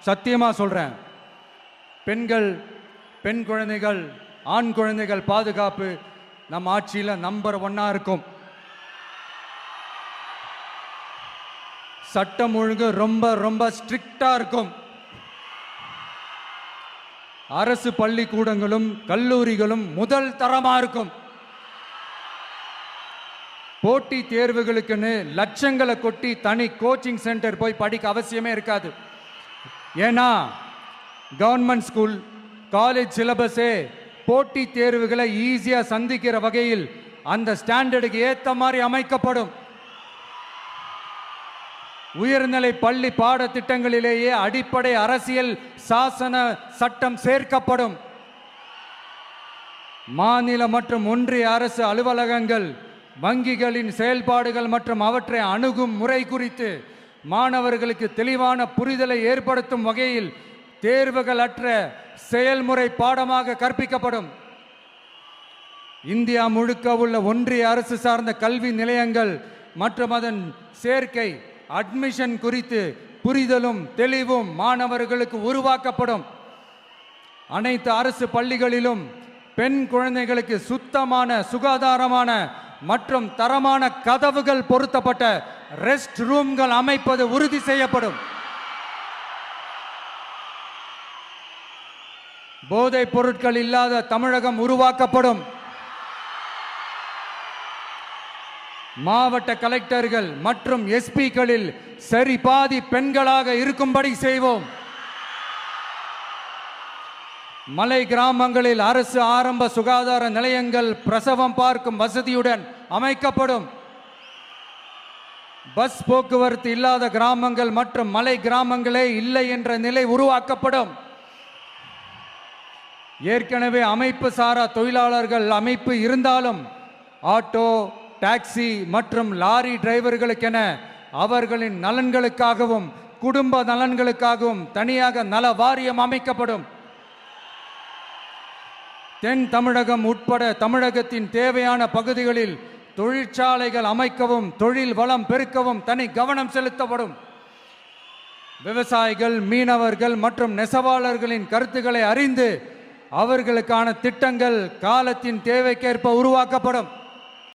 சத்தியமா சொல்றேன், பெண்கள், பெண் குழந்தைகள், ஆண் குழந்தைகள் பாதுகாப்பு நம்ம ஆட்சியில் நம்பர் 1 இருக்கும். சட்டம் ஒழுங்கு ரொம்ப ரொம்ப ஸ்ட்ரிக்டா இருக்கும். அரசு பள்ளிக்கூடங்களும் கல்லூரிகளும் முதல் தரமா இருக்கும். போட்டி தேர்வுகளுக்குன்னு லட்சங்களை கொட்டி தனி கோச்சிங் சென்டர் போய் படிக்க அவசியமே இருக்காது. ஏன்னா கவர்மெண்ட் ஸ்கூல், காலேஜ் சிலபஸே போட்டி தேர்வுகளை ஈஸியா சந்திக்கிற வகையில் அந்த ஸ்டாண்டர்டுக்கு ஏத்த மாதிரி அமைக்கப்படும். உயர்நிலை பள்ளி பாடத்திட்டங்களிலேயே அடிப்படை அரசியல் சாசன சட்டம் சேர்க்கப்படும். மாநில மற்றும் ஒன்றிய அரசு அலுவலகங்கள், வங்கிகளின் செயல்பாடுகள் மற்றும் அவற்றை அணுகும் முறை குறித்து மாணவர்களுக்கு தெளிவான புரிதலை ஏற்படுத்தும் வகையில் தேர்வுகள் அற்ற செயல்முறை பாடமாக கற்பிக்கப்படும். இந்தியா முழுக்க உள்ள ஒன்றிய அரசு சார்ந்த கல்வி நிலையங்கள் மற்றும் அதன் சேர்க்கை அட்மிஷன் குறித்து புரிதலும் தெளிவும் மாணவர்களுக்கு உருவாக்கப்படும். அனைத்து அரசு பள்ளிகளிலும் பெண் குழந்தைகளுக்கு சுத்தமான, சுகாதாரமான மற்றும் தரமான கதவுகள் பொருத்தப்பட்ட ரெஸ்ட் ரூம்கள் அமைப்பது உறுதி செய்யப்படும். போதைப் பொருட்கள் இல்லாத தமிழகம் உருவாக்கப்படும். மாவட்ட கலெக்டர்கள் மற்றும் எஸ்பிக்களில் சரி பாதி பெண்களாக இருக்கும்படி செய்வோம். மலை கிராமங்களில் அரசு ஆரம்ப சுகாதார நிலையங்கள் பிரசவம் பார்க்கும் வசதியுடன் அமைக்கப்படும். பஸ் போக்குவரத்து இல்லாத கிராமங்கள் மற்றும் மலை கிராமங்களே இல்லை என்ற நிலை உருவாக்கப்படும். ஏற்கனவே அமைப்பு சாரா தொழிலாளர்கள் அமைப்பு இருந்தாலும் ஆட்டோ, டாக்ஸி மற்றும் லாரி டிரைவர்களுக்கென அவர்களின் நலன்களுக்காகவும் குடும்ப நலன்களுக்காகவும் தனியாக நல வாரியம் அமைக்கப்படும். தென் தமிழகம் உட்பட தமிழகத்தின் தேவையான பகுதிகளில் தொழிற்சாலைகள் அமைக்கவும் தொழில் வளம் பெருக்கவும் தனி கவனம் செலுத்தப்படும். விவசாயிகள், மீனவர்கள் மற்றும் நெசவாளர்களின் கருத்துக்களை அறிந்து அவர்களுக்கான திட்டங்கள் காலத்தின் தேவைக்கேற்ப உருவாக்கப்படும்.